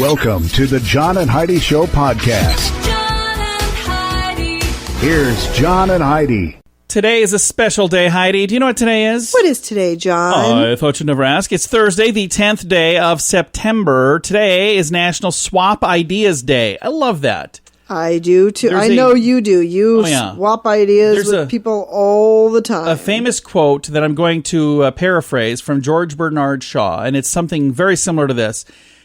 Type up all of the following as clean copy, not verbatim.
Welcome to the John and Heidi Show podcast. John and Heidi. Here's John and Heidi. Today is a special day, Heidi. Do you know what today is? What is today, John? I thought you'd never ask. It's Thursday, the 10th day of September. Today is National Swap Ideas Day. I love that. I do, too. I know you do. You swap ideas with people all the time. A famous quote that I'm going to paraphrase from George Bernard Shaw, and it's something very similar to this.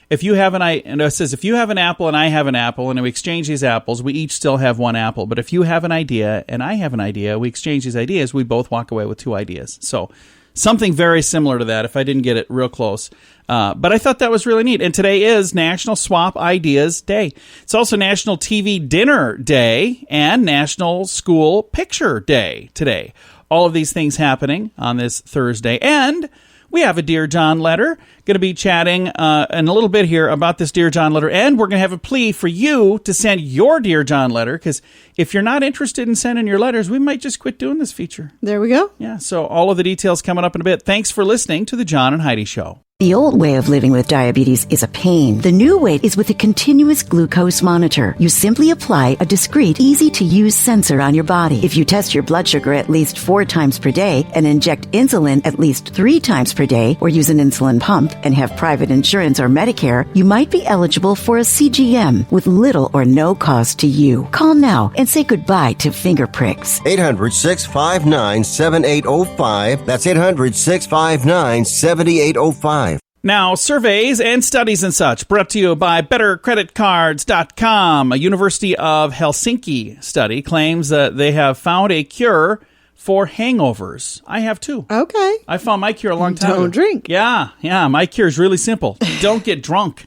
If you have it says, if you have an apple and I have an apple and we exchange these apples, we each still have one apple. But if you have an idea and I have an idea, we exchange these ideas, we both walk away with two ideas. So something very similar to that if I didn't get it real close. But I thought that was really neat. And today is National Swap Ideas Day. It's also National TV Dinner Day and National School Picture Day today. All of these things happening on this Thursday. And we have a Dear John letter. Going to be chatting in a little bit here about this Dear John letter. And we're going to have a plea for you to send your Dear John letter. Because if you're not interested in sending your letters, we might just quit doing this feature. There we go. Yeah, so all of the details coming up in a bit. Thanks for listening to the John and Heidi Show. The old way of living with diabetes is a pain. The new way is with a continuous glucose monitor. You simply apply a discreet, easy-to-use sensor on your body. If you test your blood sugar at least 4 times per day and inject insulin at least 3 times per day or use an insulin pump and have private insurance or Medicare, you might be eligible for a CGM with little or no cost to you. Call now and say goodbye to finger pricks. 800-659-7805. That's 800-659-7805. Now, surveys and studies and such brought to you by BetterCreditCards.com. A University of Helsinki study claims that they have found a cure for hangovers. I have too. Okay. I found my cure a long time ago. Don't drink. Yeah. My cure is really simple. Don't get drunk.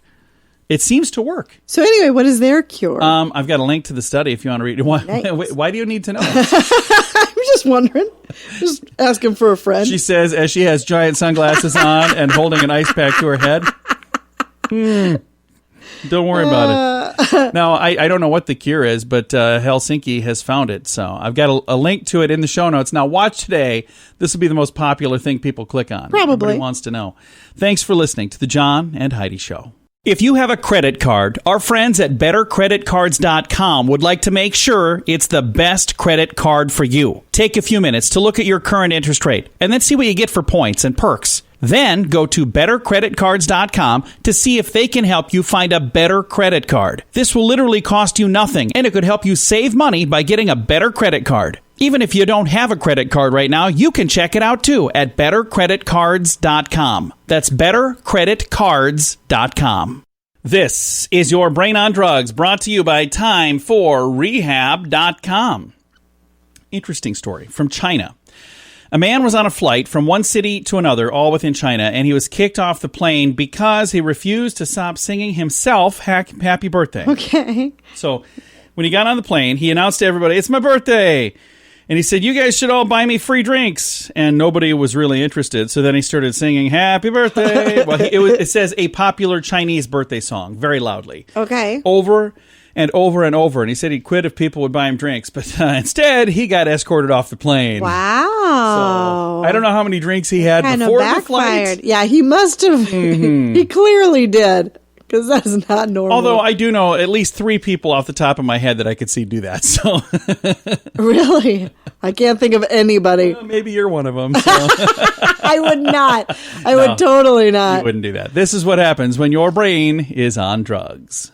It seems to work. So anyway, what is their cure? I've got a link to the study if you want to read it. Why do you need to know? I'm just wondering. Just asking for a friend. She says as she has giant sunglasses on and holding an ice pack to her head. Don't worry about it. Now, I don't know what the cure is, but Helsinki has found it. So I've got a link to it in the show notes. Now, watch today. This will be the most popular thing people click on. Probably. Everybody wants to know. Thanks for listening to the John and Heidi Show. If you have a credit card, our friends at BetterCreditCards.com would like to make sure it's the best credit card for you. Take a few minutes to look at your current interest rate and then see what you get for points and perks. Then go to BetterCreditCards.com to see if they can help you find a better credit card. This will literally cost you nothing, and it could help you save money by getting a better credit card. Even if you don't have a credit card right now, you can check it out too at BetterCreditCards.com. That's BetterCreditCards.com. This is your Brain on Drugs, brought to you by TimeForRehab.com. Interesting story from China. A man was on a flight from one city to another, all within China, and he was kicked off the plane because he refused to stop singing himself happy birthday. Okay. So when he got on the plane, he announced to everybody, "It's my birthday." And he said, "You guys should all buy me free drinks." And nobody was really interested. So then he started singing "Happy Birthday." Well, it says a popular Chinese birthday song very loudly. Okay. Over and over and over. And he said he'd quit if people would buy him drinks. But instead, he got escorted off the plane. Wow. So I don't know how many drinks he had before the flight. Yeah, he must have. He clearly did. Because that's not normal. Although I do know at least 3 people off the top of my head that I could see do that. So really? I can't think of anybody. Well, maybe you're one of them. So. I would not. I would totally not. You wouldn't do that. This is what happens when your brain is on drugs.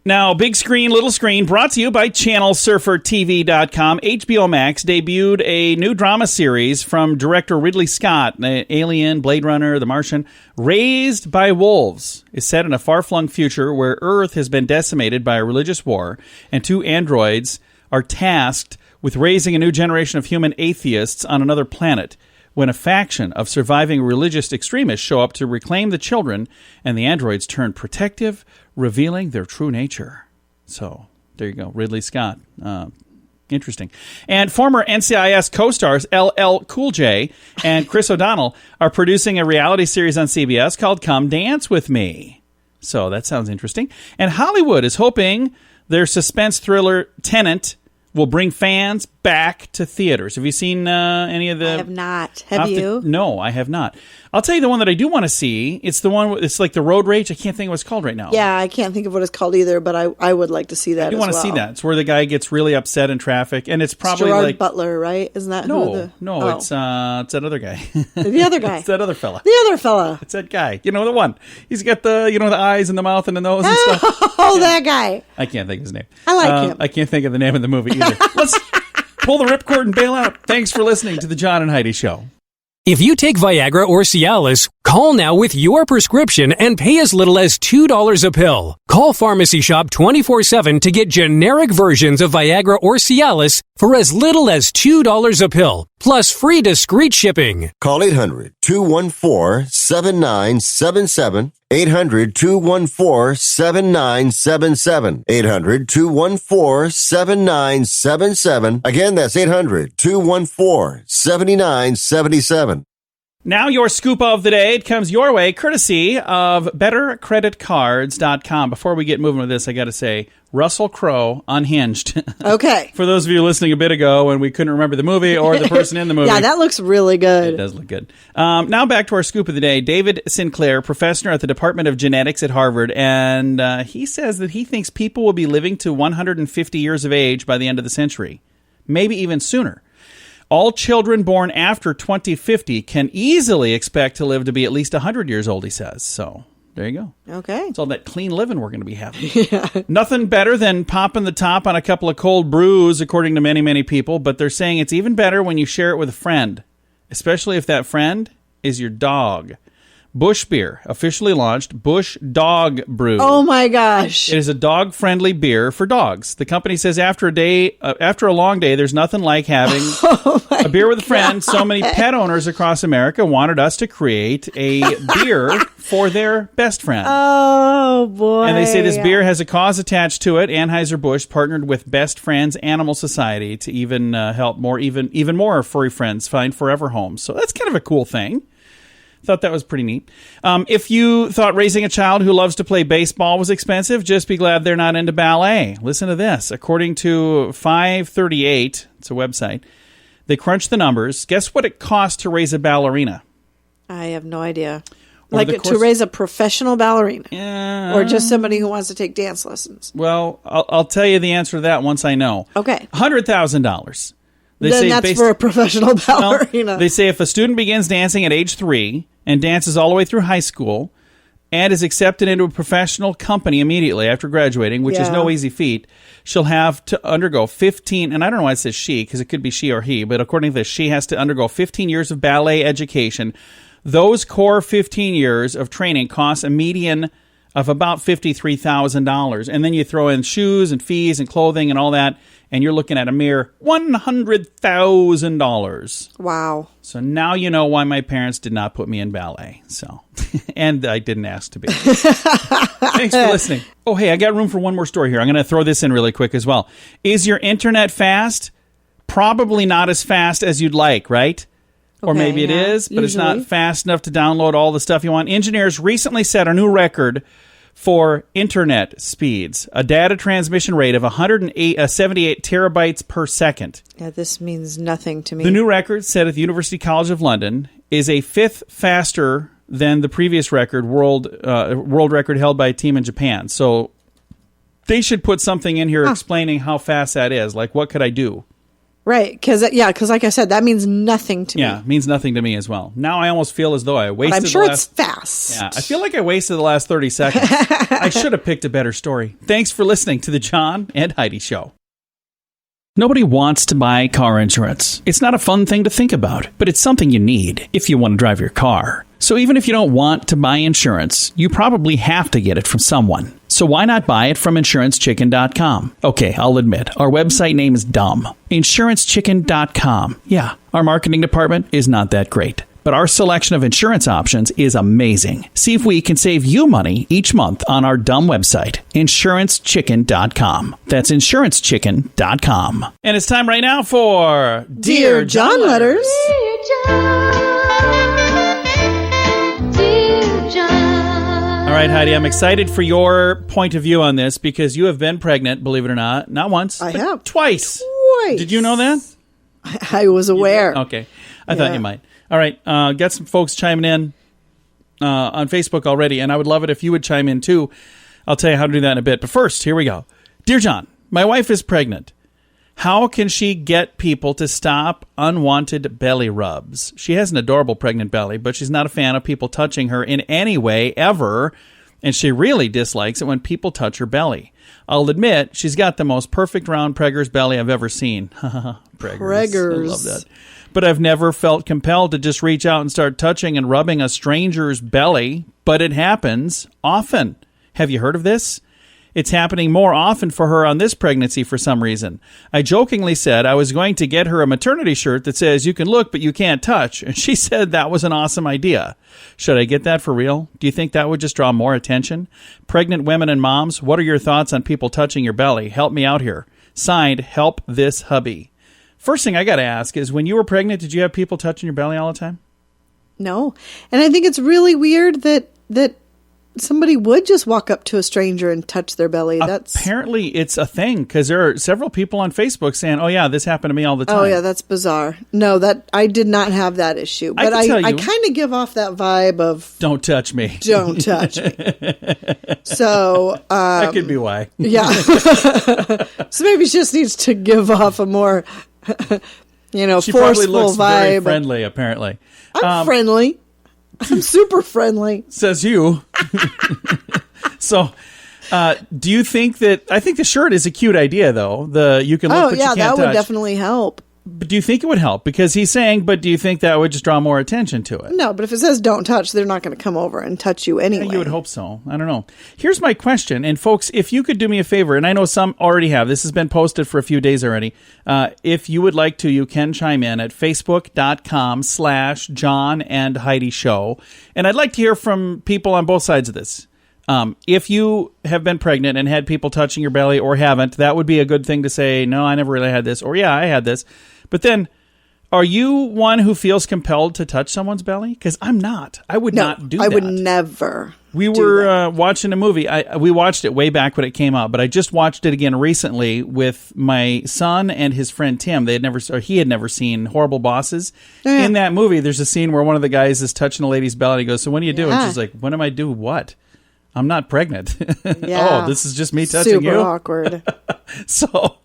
Now, big screen, little screen, brought to you by ChannelSurferTV.com. HBO Max debuted a new drama series from director Ridley Scott, Alien, Blade Runner, The Martian. Raised by Wolves is set in a far-flung future where Earth has been decimated by a religious war, and 2 androids are tasked with raising a new generation of human atheists on another planet. When a faction of surviving religious extremists show up to reclaim the children, and the androids turn protective, revealing their true nature. So, there you go, Ridley Scott. Interesting. And former NCIS co-stars LL Cool J and Chris O'Donnell are producing a reality series on CBS called Come Dance With Me. So, that sounds interesting. And Hollywood is hoping their suspense thriller Tenet will bring fans back to theaters. Have you seen any of the... I have not. Have you? No, I have not. I'll tell you the one that I do want to see. It's the one, it's like the Road Rage. I can't think of what it's called right now. Yeah, I can't think of what it's called either, but I would like to see that. I do want to see that. It's where the guy gets really upset in traffic, and it's probably Gerard like... Butler, right? Isn't that it's that other guy. The other guy. It's that other fella. The other fella. It's that guy. You know, the one. He's got the, the eyes and the mouth and the nose and stuff. Oh, that guy. I can't think of his name. I like him. I can't think of the name of the movie either. Let's pull the ripcord and bail out. Thanks for listening to the John and Heidi Show. If you take Viagra or Cialis, call now with your prescription and pay as little as $2 a pill. Call Pharmacy Shop 24/7 to get generic versions of Viagra or Cialis for as little as $2 a pill, plus free discreet shipping. Call 800-214-7977. 800-214-7977. 800-214-7977. Again, that's 800-214-7977. Now your scoop of the day. It comes your way courtesy of BetterCreditCards.com. Before we get moving with this, I got to say, Russell Crowe, Unhinged. Okay. For those of you listening a bit ago when we couldn't remember the movie or the person in the movie. Yeah, that looks really good. It does look good. Now back to our scoop of the day. David Sinclair, professor at the Department of Genetics at Harvard, and he says that he thinks people will be living to 150 years of age by the end of the century, maybe even sooner. All children born after 2050 can easily expect to live to be at least 100 years old, he says. So there you go. Okay. It's all that clean living we're going to be having. Yeah. Nothing better than popping the top on a couple of cold brews, according to many, many people. But they're saying it's even better when you share it with a friend, especially if that friend is your dog. Bush Beer officially launched Bush Dog Brew. Oh my gosh! It is a dog-friendly beer for dogs. The company says after a long day, there's nothing like having a beer with a friend. So many pet owners across America wanted us to create a beer for their best friend. Oh boy! And they say this beer has a cause attached to it. Anheuser-Busch partnered with Best Friends Animal Society to even help even more furry friends find forever homes. So that's kind of a cool thing. Thought that was pretty neat. If you thought raising a child who loves to play baseball was expensive, just be glad they're not into ballet. Listen to this. According to 538, it's a website, they crunched the numbers. Guess what it costs to raise a ballerina? I have no idea. Like to raise a professional ballerina? Or just somebody who wants to take dance lessons? Well, I'll tell you the answer to that once I know. Okay. $100,000. Then that's for a professional ballerina. Well, they say if a student begins dancing at age 3 and dances all the way through high school and is accepted into a professional company immediately after graduating, which is no easy feat, she'll have to undergo 15, and I don't know why it says she, because it could be she or he, but according to this, she has to undergo 15 years of ballet education. Those core 15 years of training cost a median of about $53,000. And then you throw in shoes and fees and clothing and all that, and you're looking at a mere $100,000. Wow. So now you know why my parents did not put me in ballet. So, and I didn't ask to be. Thanks for listening. Oh, hey, I got room for one more story here. I'm going to throw this in really quick as well. Is your internet fast? Probably not as fast as you'd like, right? Or maybe it is, but It's not fast enough to download all the stuff you want. Engineers recently set a new record for internet speeds, a data transmission rate of 178 terabytes per second. Yeah, this means nothing to me. The new record, set at the University College of London, is a fifth faster than the previous record, world record held by a team in Japan. So they should put something in here explaining how fast that is. Like, what could I do? Right, because like I said, that means nothing to me. Yeah, means nothing to me as well. Now I almost feel as though I wasted I'm sure it's fast. Yeah, I feel like I wasted the last 30 seconds. I should have picked a better story. Thanks for listening to the John and Heidi Show. Nobody wants to buy car insurance. It's not a fun thing to think about, but it's something you need if you want to drive your car. So even if you don't want to buy insurance, you probably have to get it from someone. So why not buy it from InsuranceChicken.com? Okay, I'll admit, our website name is dumb. InsuranceChicken.com. Yeah, our marketing department is not that great. But our selection of insurance options is amazing. See if we can save you money each month on our dumb website, InsuranceChicken.com. That's InsuranceChicken.com. And it's time right now for Dear John Letters. Dear John. Dear John. All right, Heidi, I'm excited for your point of view on this because you have been pregnant, believe it or not. Not once. I have. Twice. Twice. Did you know that? I was aware. Okay. I thought you might. All right. Got some folks chiming in on Facebook already, and I would love it if you would chime in too. I'll tell you how to do that in a bit. But first, here we go. Dear John, my wife is pregnant. How can she get people to stop unwanted belly rubs? She has an adorable pregnant belly, but she's not a fan of people touching her in any way ever, and she really dislikes it when people touch her belly. I'll admit, she's got the most perfect round pregger's belly I've ever seen. Preggers. I love that. But I've never felt compelled to just reach out and start touching and rubbing a stranger's belly, but it happens often. Have you heard of this? It's happening more often for her on this pregnancy for some reason. I jokingly said I was going to get her a maternity shirt that says, you can look, but you can't touch. And she said that was an awesome idea. Should I get that for real? Do you think that would just draw more attention? Pregnant women and moms, what are your thoughts on people touching your belly? Help me out here. Signed, Help This Hubby. First thing I got to ask is, when you were pregnant, did you have people touching your belly all the time? No. And I think it's really weird that somebody would just walk up to a stranger and touch their belly. Apparently it's a thing, because there are several people on Facebook saying, oh yeah, this happened to me all the time. Oh yeah, that's bizarre. No, that I did not have that issue. But I kind of give off that vibe of, don't touch me. Don't touch me. So that could be why. Yeah. So maybe she just needs to give off a more she forceful probably looks vibe. Very friendly, apparently. I'm friendly. I'm super friendly. Says you. So, do you think that... I think the shirt is a cute idea, though. You can look, but you can't touch. Oh, yeah, that would definitely help. But do you think it would help? Because he's saying, but do you think that would just draw more attention to it? No, but if it says don't touch, they're not going to come over and touch you anyway. Yeah, you would hope so. I don't know. Here's my question. And folks, if you could do me a favor, and I know some already have. This has been posted for a few days already. If you would like to, you can chime in at facebook.com/John and Heidi Show. And I'd like to hear from people on both sides of this. If you have been pregnant and had people touching your belly or haven't, that would be a good thing to say, no, I never really had this, or yeah, I had this. But then, are you one who feels compelled to touch someone's belly? Because I'm not. I would not do that. I would never. We were watching a movie. We watched it way back when it came out, but I just watched it again recently with my son and his friend Tim. He had never seen Horrible Bosses. In that movie, there's a scene where one of the guys is touching a lady's belly. And he goes, so when do you do it? And she's like, when am I do what? I'm not pregnant. Yeah. Oh, this is just me touching you? Super awkward. So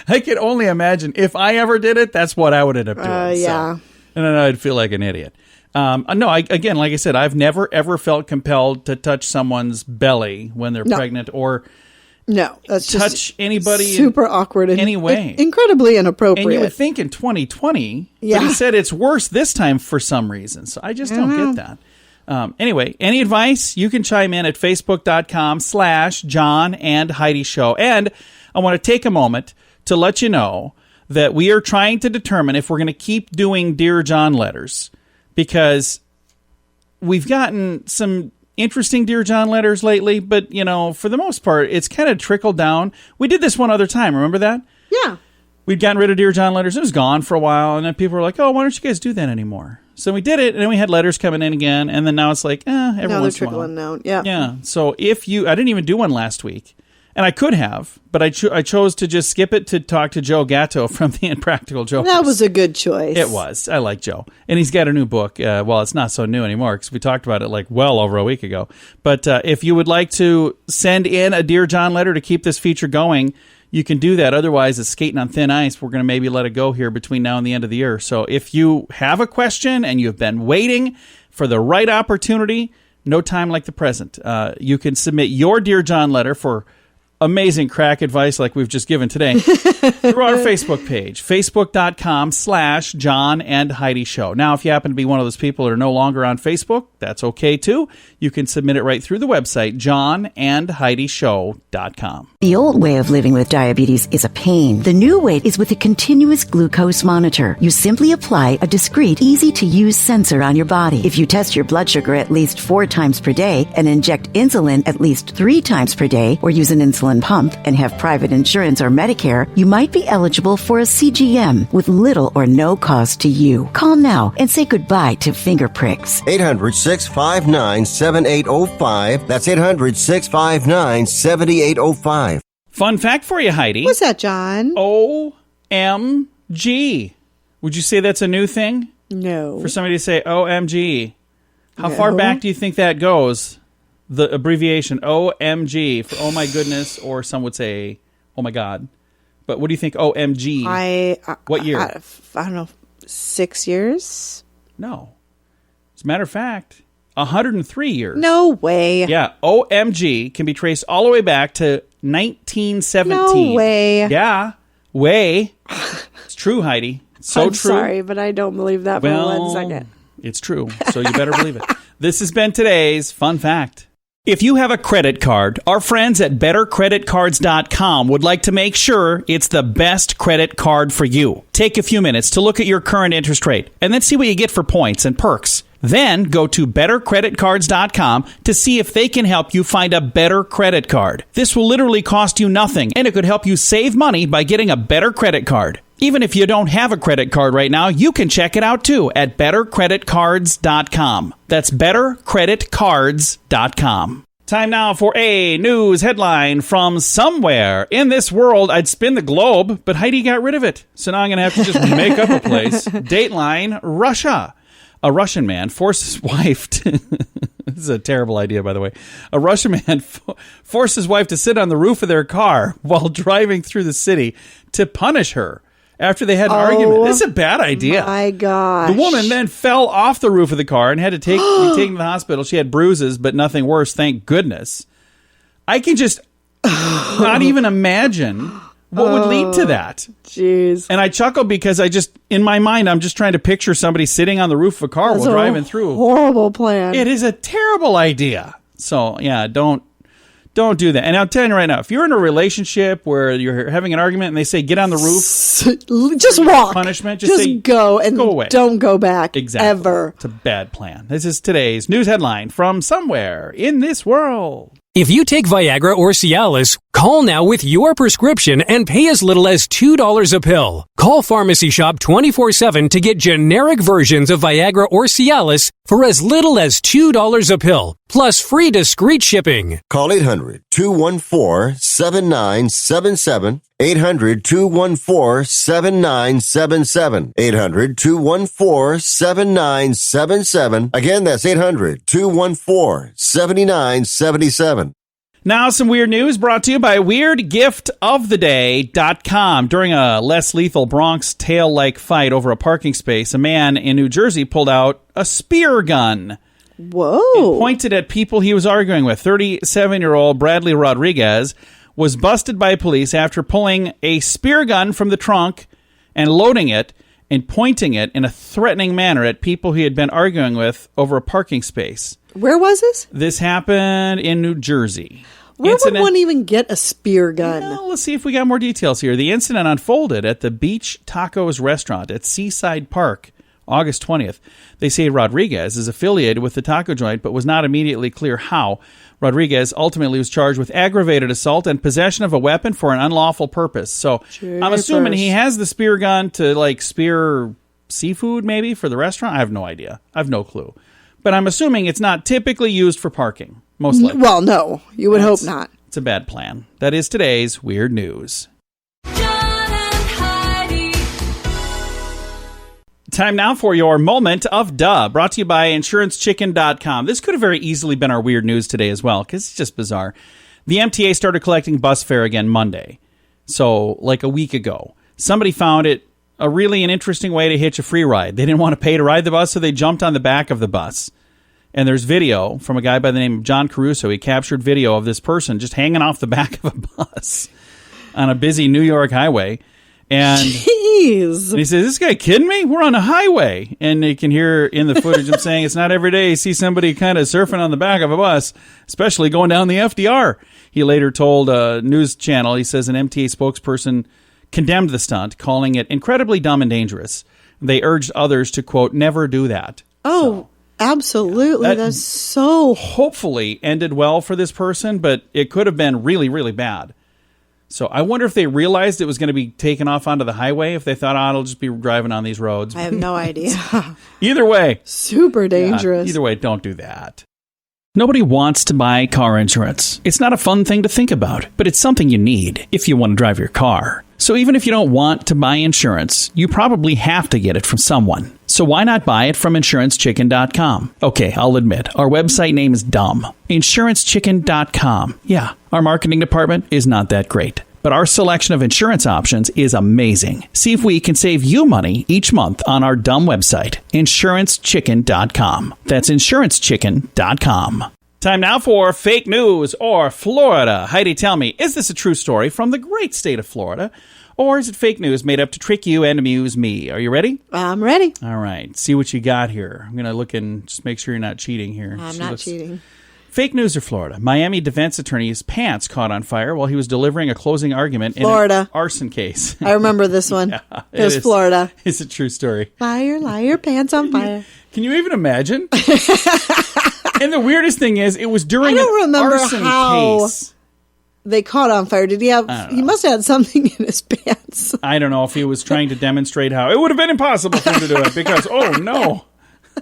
I can only imagine if I ever did it, that's what I would end up doing. Yeah. So, and then I'd feel like an idiot. No, again, like I said, I've never, ever felt compelled to touch someone's belly when they're pregnant or that's touch just anybody super awkward in any way. Incredibly inappropriate. And you would think in 2020, but he said it's worse this time for some reason. So I just don't get that. Anyway, any advice? You can chime in at facebook.com/John and Heidi Show. And I want to take a moment to let you know that we are trying to determine if we're going to keep doing Dear John letters, because we've gotten some interesting Dear John letters lately, but, for the most part, it's kind of trickled down. We did this one other time. Remember that? Yeah. We'd gotten rid of Dear John letters. It was gone for a while, and then people were like, oh, why don't you guys do that anymore? So we did it, and then we had letters coming in again, and then now it's like, every once in a while. Now they're trickling down, yeah. Yeah, so I didn't even do one last week, and I could have, but I chose to just skip it to talk to Joe Gatto from the Impractical Jokers. That was a good choice. It was. I like Joe. And he's got a new book. Well, it's not so new anymore, because we talked about it well over a week ago. But if you would like to send in a Dear John letter to keep this feature going, you can do that. Otherwise, it's skating on thin ice. We're going to maybe let it go here between now and the end of the year. So if you have a question and you've been waiting for the right opportunity, no time like the present. You can submit your Dear John letter for amazing crack advice like we've just given today through our Facebook page, facebook.com/John and Heidi Show. Now, if you happen to be one of those people that are no longer on Facebook, that's okay too. You can submit it right through the website, johnandheidishow.com. The old way of living with diabetes is a pain. The new way is with a continuous glucose monitor. You simply apply a discreet, easy-to-use sensor on your body. If you test your blood sugar at least 4 times per day and inject insulin at least 3 times per day, or use an insulin pump and have private insurance or Medicare, you might be eligible for a CGM with little or no cost to you. Call now and say goodbye to finger pricks. 800-659-7805. That's 800-659-7805. Fun fact for you, Heidi. What's that, John? OMG. Would you say that's a new thing? No. For somebody to say OMG. How far No. back do you think that goes? The abbreviation OMG for oh my goodness, or some would say oh my God. But what do you think OMG? What year? I don't know, 6 years? No. As a matter of fact, 103 years. No way. Yeah, OMG can be traced all the way back to 1917. No way. Yeah, way. It's true, Heidi. It's so I'm true. sorry, but I don't believe that for 1 second. It's true, so you better believe it. This has been today's fun fact. If you have a credit card, our friends at BetterCreditCards.com would like to make sure it's the best credit card for you. Take a few minutes to look at your current interest rate and then see what you get for points and perks. Then go to BetterCreditCards.com to see if they can help you find a better credit card. This will literally cost you nothing, and it could help you save money by getting a better credit card. Even if you don't have a credit card right now, you can check it out too at BetterCreditCards.com. That's BetterCreditCards.com. Time now for a news headline from somewhere in this world. I'd spin the globe, but Heidi got rid of it. So now I'm going to have to just make up a place. Dateline, Russia. A Russian man forced his wife to... This is a terrible idea, by the way. A Russian man forced his wife to sit on the roof of their car while driving through the city to punish her after they had an argument. This is a bad idea. My gosh. The woman then fell off the roof of the car and had to be taken to the hospital. She had bruises, but nothing worse, thank goodness. I can just not even imagine what would lead to that. Jeez. And I chuckle because in my mind, I'm just trying to picture somebody sitting on the roof of a car while driving through. Horrible plan. It is a terrible idea. So, yeah, don't do that. And I'll tell you right now, if you're in a relationship where you're having an argument and they say, get on the roof. Just walk. Punishment. Just say, go and go away. Don't go back. Exactly. Ever. It's a bad plan. This is today's news headline from somewhere in this world. If you take Viagra or Cialis, call now with your prescription and pay as little as $2 a pill. Call Pharmacy Shop 24/7 to get generic versions of Viagra or Cialis for as little as $2 a pill, plus free discreet shipping. Call 800-214-7977. 800-214-7977. 800-214-7977. Again, that's 800-214-7977. Now, some weird news brought to you by WeirdGiftOfTheDay.com. During a less lethal Bronx tail-like fight over a parking space, a man in New Jersey pulled out a spear gun. Whoa. He pointed at people he was arguing with. 37-year-old Bradley Rodriguez was busted by police after pulling a spear gun from the trunk and loading it and pointing it in a threatening manner at people he had been arguing with over a parking space. Where was this? This happened in New Jersey. Where would one even get a spear gun? Well, let's see if we got more details here. The incident unfolded at the Beach Tacos restaurant at Seaside Park, August 20th. They say Rodriguez is affiliated with the taco joint, but was not immediately clear how. Rodriguez ultimately was charged with aggravated assault and possession of a weapon for an unlawful purpose. So I'm assuming he has the spear gun to, spear seafood, maybe, for the restaurant. I have no idea. I have no clue. But I'm assuming it's not typically used for parking, most likely. Well, no. You would hope not. It's a bad plan. That is today's Weird News. Time now for your moment of duh, brought to you by InsuranceChicken.com. This could have very easily been our weird news today as well, because it's just bizarre. The MTA started collecting bus fare again Monday, so like a week ago. Somebody found it an interesting way to hitch a free ride. They didn't want to pay to ride the bus, so they jumped on the back of the bus. And there's video from a guy by the name of John Caruso. He captured video of this person just hanging off the back of a bus on a busy New York highway. And he says, this guy kidding me? We're on a highway. And you can hear in the footage him saying it's not every day you see somebody kind of surfing on the back of a bus, especially going down the FDR. He later told a news channel, he says an MTA spokesperson condemned the stunt, calling it incredibly dumb and dangerous. They urged others to, quote, never do that. Oh, absolutely. That's so... Hopefully ended well for this person, but it could have been really, really bad. So I wonder if they realized it was going to be taken off onto the highway, if they thought, I'll just be driving on these roads. I have no idea. Either way. Super dangerous. Either way, don't do that. Nobody wants to buy car insurance. It's not a fun thing to think about, but it's something you need if you want to drive your car. So even if you don't want to buy insurance, you probably have to get it from someone. So why not buy it from InsuranceChicken.com? Okay, I'll admit, our website name is dumb. InsuranceChicken.com. Yeah, our marketing department is not that great. But our selection of insurance options is amazing. See if we can save you money each month on our dumb website, InsuranceChicken.com. That's InsuranceChicken.com. Time now for Fake News or Florida. Heidi, tell me, is this a true story from the great state of Florida? Or is it fake news made up to trick you and amuse me? Are you ready? I'm ready. All right. See what you got here. I'm going to look and just make sure you're not cheating here. I'm not cheating. Fake news or Florida. Miami defense attorney's pants caught on fire while he was delivering a closing argument in an arson case. I remember this one. Yeah, it was Florida. It's a true story. Liar, liar, pants on fire. Can you even imagine? And the weirdest thing is, it was during an arson case. They caught on fire. Did he have? He must have had something in his pants. I don't know if he was trying to demonstrate how. It would have been impossible for him to do it because, oh no,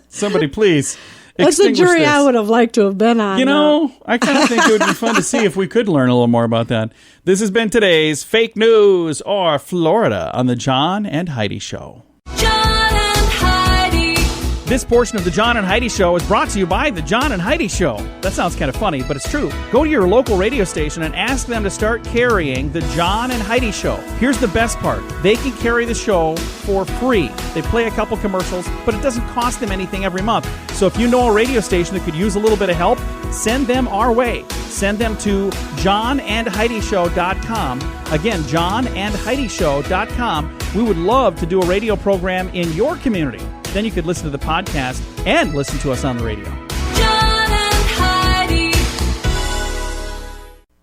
somebody please. That's a jury I would have liked to have been on. You know, I kind of think it would be fun to see if we could learn a little more about that. This has been today's Fake News or Florida on the John and Heidi Show. This portion of the John and Heidi Show is brought to you by the John and Heidi Show. That sounds kind of funny, but it's true. Go to your local radio station and ask them to start carrying the John and Heidi Show. Here's the best part. They can carry the show for free. They play a couple commercials, but it doesn't cost them anything every month. So if you know a radio station that could use a little bit of help, send them our way. Send them to johnandheidishow.com. Again, johnandheidishow.com. We would love to do a radio program in your community. Then you could listen to the podcast and listen to us on the radio. John and Heidi.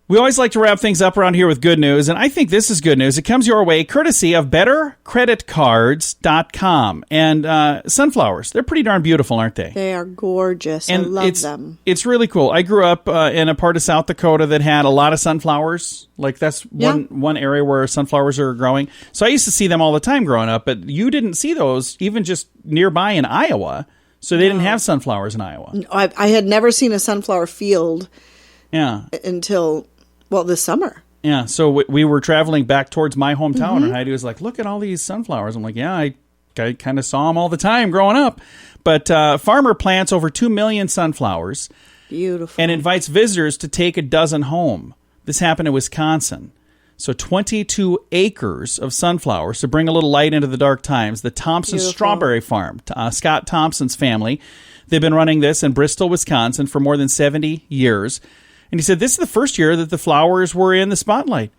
We always like to wrap things up around here with good news, and I think this is good news. It comes your way courtesy of BetterCreditCards.com. And sunflowers, they're pretty darn beautiful, aren't they? They are gorgeous. And I love them. It's really cool. I grew up in a part of South Dakota that had a lot of sunflowers. Like that's one area where sunflowers are growing. So I used to see them all the time growing up, but you didn't see those even just nearby in Iowa. So they didn't have sunflowers in Iowa. I had never seen a sunflower field until, this summer. Yeah, so we were traveling back towards my hometown, and Heidi was like, look at all these sunflowers. I'm like, yeah, I kind of saw them all the time growing up. But farmer plants over 2 million sunflowers. Beautiful. And invites visitors to take a dozen home. This happened in Wisconsin. So 22 acres of sunflowers to bring a little light into the dark times. The Thompson Strawberry Farm, Scott Thompson's family, they've been running this in Bristol, Wisconsin for more than 70 years. And he said this is the first year that the flowers were in the spotlight.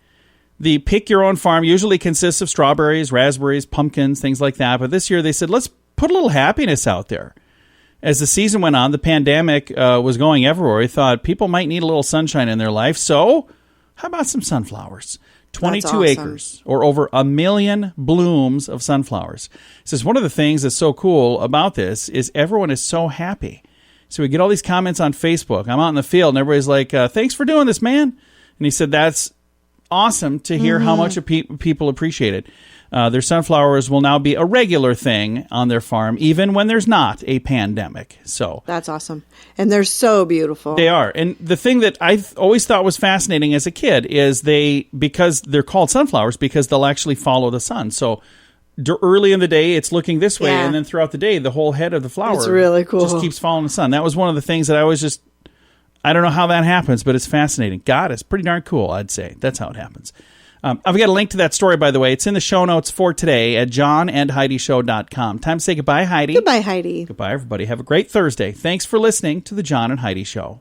The Pick Your Own Farm usually consists of strawberries, raspberries, pumpkins, things like that. But this year they said, let's put a little happiness out there. As the season went on, the pandemic was going everywhere. We thought people might need a little sunshine in their life. So how about some sunflowers? 22 acres, or over 1 million blooms of sunflowers. He says one of the things that's so cool about this is everyone is so happy. So we get all these comments on Facebook. I'm out in the field, and everybody's like, thanks for doing this, man. And he said that's awesome to hear how much people appreciate it. Their sunflowers will now be a regular thing on their farm, even when there's not a pandemic. So that's awesome. And they're so beautiful. They are. And the thing that I always thought was fascinating as a kid is because they're called sunflowers, because they'll actually follow the sun. So early in the day, it's looking this way, and then throughout the day, the whole head of the flower it's really cool. just keeps following the sun. That was one of the things that I was I don't know how that happens, but it's fascinating. God, it's pretty darn cool, I'd say. That's how it happens. I've got a link to that story, by the way. It's in the show notes for today at johnandheidishow.com. Time to say goodbye, Heidi. Goodbye, Heidi. Goodbye, everybody. Have a great Thursday. Thanks for listening to the John and Heidi Show.